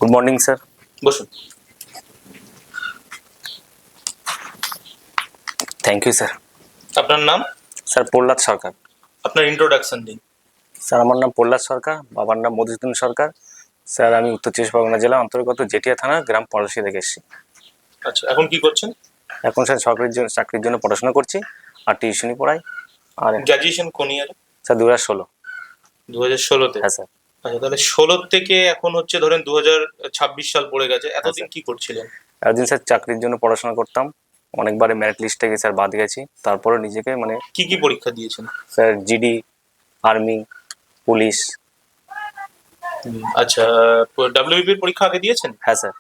Good morning sir. বসুন। Thank you sir. আপনার নাম? স্যার প্রহ্লাদ সরকার। আপনার ইন্ট্রোডাকশন দিন। স্যার আমার নাম প্রহ্লাদ সরকার, বাবার নাম মধুসূদন সরকার। স্যার আমি উত্তর চব্বিশ পরগনা জেলা অন্তর্গত জেঠিয়া থানা গ্রাম পলাশী থেকে এসেছি। আচ্ছা, এখন কি করছেন? এখন স্যার চাকরির জন্য পড়াশোনা করছি আর টিউশনি পড়াই। আর গ্র্যাজুয়েশন কোন ইয়ারে? স্যার 2016। 2016-তে? হ্যাঁ স্যার। আচ্ছা, তাহলে 16 থেকে এখন হচ্ছে ধরেন 2026 সাল পড়ে গেছে, এতদিন কি করছিলেন? একদিন স্যার চাকরির জন্য পড়াশোনা করতাম, অনেকবারে মেরিট লিস্টে গিয়ে স্যার বাদ গেছি। তারপরে নিজেকে কি কি পরীক্ষা দিয়েছেন? Sir GD, army, police. আচ্ছা, ডাব্লিউবিপির পরীক্ষা আগে দিয়েছেন? হ্যাঁ স্যার।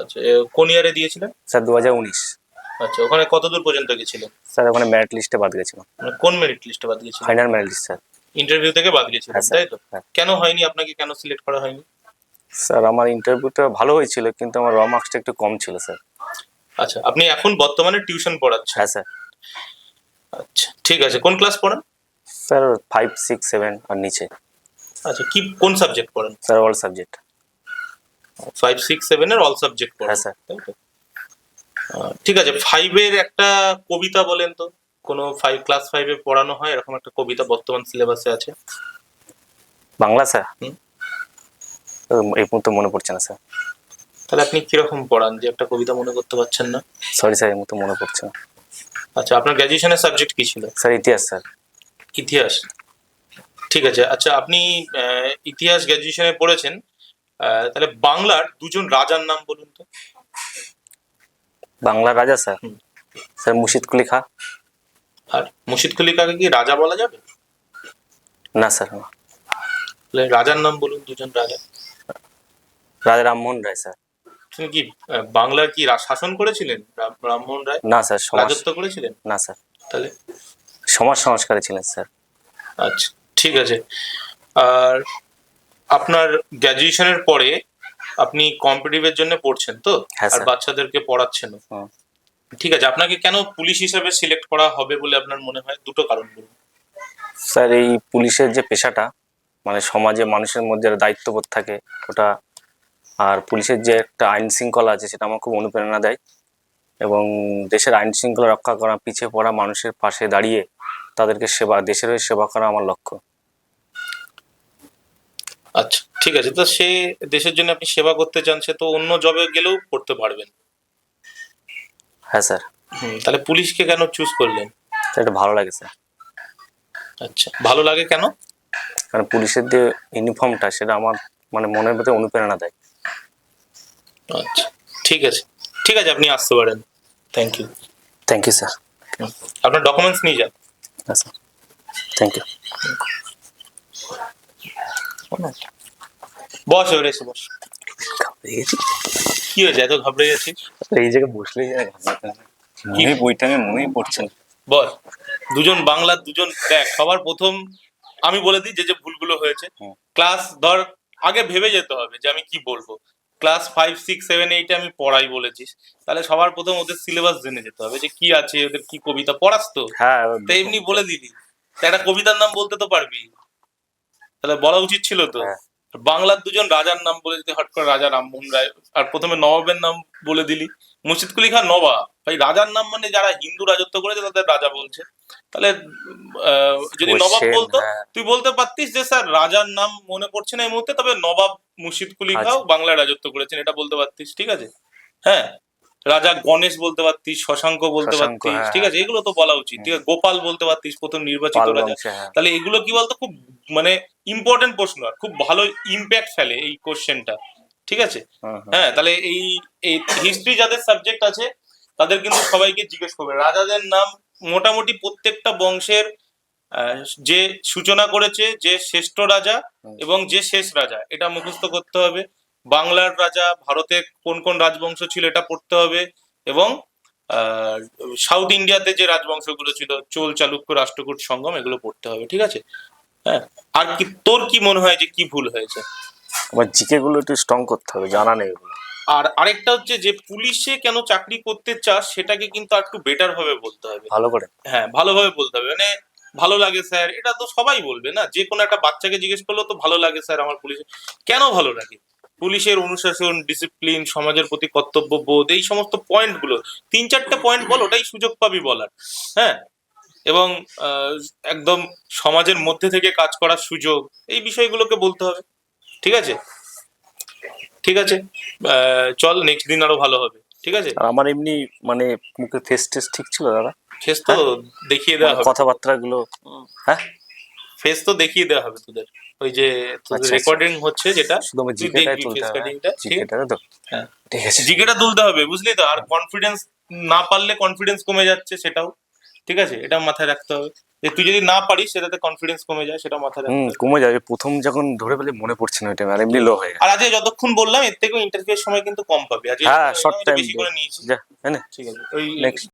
আচ্ছা, কোন ইয়ারে দিয়েছিলেন? স্যার 2019। আচ্ছা, ওখানে কতদূর পর্যন্ত গেছিলেন? স্যার ওখানে মেরিট লিস্টে বাদ গেছিলাম। মানে কোন মেরিট লিস্টে বাদ গেছিলেন? Final merit list sir. Interview থেকে বাদ গেছিলেন, হ্যাঁ স্যার। তাই তো? হ্যাঁ কেন হয়নি, আপনাকে কেন সিলেক্ট করা হয়নি? স্যার আমার ইন্টারভিউটা ভালো হয়েছিল, কিন্তু আমার র মার্কসটা একটু কম ছিল স্যার। আচ্ছা, আপনি এখন বর্তমানে টিউশন পড়াচ্ছেন? হ্যাঁ স্যার। আচ্ছা, ঠিক আছে। কোন ক্লাস পড়ান? স্যার 5, 6, 7 আর নিচে। আচ্ছা, কোন সাবজেক্ট পড়ান? Sir all subject. 5, 6, 7 এর অল সাবজেক্ট পড়ান? হ্যাঁ স্যার। তাই তো? ঠিক আছে, 5 এর একটা কবিতা বলেন তো। কোনো ক্লাস 5 এ পড়ানো হয় এরকম একটা কবিতা বর্তমান সিলেবাসে আছে? বাংলা স্যার? হুম। এই মুহূর্তে মনে পড়ছে না স্যার। তাহলে আপনি কিরকম পড়ান যে একটা কবিতা মনে করতে পারছেন না? সরি স্যার, এই মুহূর্তে মনে পড়ছে না। আচ্ছা, আপনার গ্র্যাজুয়েশনের সাবজেক্ট কি ছিল? স্যার ইতিহাস স্যার। ইতিহাস। ঠিক আছে। আচ্ছা, আপনি ইতিহাস গ্র্যাজুয়েশনে পড়েছেন, তাহলে বাংলার দুজন রাজার নাম বলুন তো। বাংলা রাজা স্যার? হুম। স্যার মুর্শিদ কুলি খাঁ। আর মুর্শিদ কুলি খাঁকে কি রাজা বলা যাবে? না স্যার না। তাহলে রাজার নাম বলুন, দুজন রাজা। রাজা রামমোহন রায় স্যার। তিনি কি বাংলার কি শাসন করেছিলেন রামমোহন রায়? না স্যার। রাজত্ব করেছিলেন? না স্যার। তাহলে? সমাজ সংস্কারী ছিলেন স্যার। আচ্ছা, ঠিক আছে। আর আপনার গ্র্যাজুয়েশনের পরে আপনি কম্পিটিটিভের জন্য পড়ছেন তো? হ্যাঁ আর স্যার। বাচ্চাদেরকে পড়াচ্ছেন। হুম। ঠিক আছে, আপনাকে কেন পুলিশ হিসেবে সিলেক্ট করা হবে বলে আপনার মনে হয়? দুটো কারণ বলুন। স্যার এই পুলিশের যে পেশাটা, সমাজে মানুষের মধ্যে একটা দায়িত্ববোধ থাকে ওটা, আর পুলিশের যে একটা আইন শৃঙ্খলা আছে সেটা আমার খুব অনুপ্রেরণা দেয়। এবং দেশের আইন শৃঙ্খলা রক্ষা করা, পিছিয়ে পড়া মানুষের পাশে দাঁড়িয়ে তাদেরকে দেশের হয়ে সেবা করা আমার লক্ষ্য। আচ্ছা, ঠিক আছে। তো সে দেশের জন্য আপনি সেবা করতে চান, সে তো অন্য জবে গেলেও করতে পারবেন। হ্যাঁ স্যার। তাহলে পুলিশকে কেন চুজ করলেন? এটা ভালো লাগে স্যার। আচ্ছা, ভালো লাগে কেন? কারণ পুলিশের যে ইউনিফর্মটা সেটা আমার মনের ভেতরে অনুপ্রেরণা দেয়। আচ্ছা, ঠিক আছে। ঠিক আছে, আপনি আসতে পারেন। Thank you. Thank you sir. আপনার ডকুমেন্টস নিয়ে যান। হ্যাঁ স্যার। Thank you. বস, এবারে এসে বস। কি হয়েছে, এত ঘাবড়ে যাচ্ছিস? এই জায়গায় বসলেই বইটা মনেই পড়ছে না। বল। দুজন বাংলার দুজন, দেখ সবার প্রথম আমি বলে দিই যে যে ভুলগুলো হয়েছে। ক্লাস ধর আগে ভেবে যেতে হবে যে আমি কি বলবো। ক্লাস 5, 6, 7, 8 আমি পড়াই বলেছিস, তাহলে সবার প্রথম ওদের সিলেবাস জেনে যেতে হবে যে কি আছে, ওদের কি কবিতা পড়াস তো? হ্যাঁ। তো এমনি বলে দিলি, তা একটা কবিতার নাম বলতে তো পারবি, তাহলে বলা উচিত ছিল তো। হ্যাঁ। বাংলার দুজন রাজার নাম বলে দিতে হট করে রাজা রামমোহন রায়, আর প্রথমে নবাবের নাম বলে দিলি। মুর্শিদ কুলি খান নবাব, ভাই রাজার নাম মানে যারা হিন্দু রাজত্ব করেছে তাদের রাজা বলছে। তাহলে যদি নবাব বলতো, তুই বলতে পারতিস যে স্যার রাজার নাম মনে পড়ছে না এই মুহূর্তে, তবে নবাব মুর্শিদ কুলি খাও বাংলায় রাজত্ব করেছেন, এটা বলতে পারতিস। ঠিক আছে? হ্যাঁ। রাজা গণেশ বলতে পারতিস, শশাঙ্ক বলতে পারতিস। ঠিক আছে, এগুলো তো বলা উচিত। ঠিক আছে, গোপাল বলতে পারতিস, প্রথম নির্বাচিত রাজা। তাহলে এগুলো কি বলতো, খুব ইম্পর্টেন্ট প্রশ্ন, আর খুব ভালো ইম্প্যাক্ট ফেলে এই কোশ্চেনটা। ঠিক আছে? হ্যাঁ, তাহলে এই হিস্ট্রি যাদের সাবজেক্ট আছে তাদের কিন্তু সবাইকে জিজ্ঞেস করবে রাজাদের নাম। মোটামুটি প্রত্যেকটা বংশের যে সূচনা করেছে, যে শ্রেষ্ঠ রাজা এবং যে শেষ রাজা, এটা মুখস্থ করতে হবে। বাংলার রাজা, ভারতে কোন কোন রাজবংশ ছিল এটা পড়তে হবে, এবং সাউথ ইন্ডিয়াতে যে রাজবংশগুলো ছিল, চোল, চালুক্য, রাষ্ট্রকূট, সঙ্গম, এগুলো পড়তে হবে। ঠিক আছে? হ্যাঁ। আর কি তোর কি মনে হয় যে কি ভুল হয়েছে? আমার জিকে গুলো একটু স্ট্রং করতে হবে, জানা নেই এগুলো। আর আরেকটা হচ্ছে যে পুলিশে কেন চাকরি করতে চাস সেটাকে কিন্তু একটু বেটার ভাবে বলতে হবে, ভালো করে। হ্যাঁ, ভালোভাবে বলতে হবে। ভালো লাগে স্যার, এটা তো সবাই বলবে না, যে কোনো একটা বাচ্চাকে জিজ্ঞেস করলেও তো ভালো লাগে স্যার আমার পুলিশে। কেন ভালো লাগে? পুলিশের অনুশাসন, ডিসিপ্লিন, সমাজের প্রতি কর্তব্য বোধ, এই সমস্ত পয়েন্টগুলো 3-4টে পয়েন্ট বল, ওটাই সুযোগ পাবি বলার। হ্যাঁ, এবং আহ, একদম সমাজের মধ্যে থেকে কাজ করার সুযোগ, এই বিষয়গুলোকে বলতে হবে। ঠিক আছে, ঠিক আছে, চল নেক্সট দিন আরো ভালো হবে। ঠিক আছে, আর আমার এমনি মানে মুখে ফেস টেস ঠিক ছিল দাদা? ফেস তো দেখিয়ে দেওয়া হবে, কথাবার্তা গুলো? হ্যাঁ, ফেস তো দেখিয়ে দেওয়া হবে তোদের, ওই যে তোদের আচ্ছা, রেকর্ডিং হচ্ছে যেটা, শুধু আমার তুই জিকেটাই দেখবি তুলতে ফেস হবে? কাটিংটা। ঠিক জিকেটা তো? হ্যাঁ, ঠিক আছে। জিকেটা তুলতে হবে, বুঝলি তো। আর কনফিডেন্স না পারলে কনফিডেন্স কমে যাচ্ছে, সেটাও ঠিক আছে, এটা মাথায় রাখতে হবে। যে তুই যদি না পারিস সেটাতে কনফিডেন্স কমে যায়, সেটা মাথায় রাখতে হবে। কমে যাবে, প্রথম যখন ধরে পেলে মনে পড়ছে না ওই টাইম, আর এমনি লো হয়ে গেছে। আর আজকে যতক্ষণ বললাম এর থেকেও ইন্টারভিউ এর সময় কিন্তু কম পাবি, আজকে হ্যাঁ, শর্ট টাইম বেশি করে নিয়েছি। যা, হ্যাঁ। ঠিক আছে, ওই নেক্সট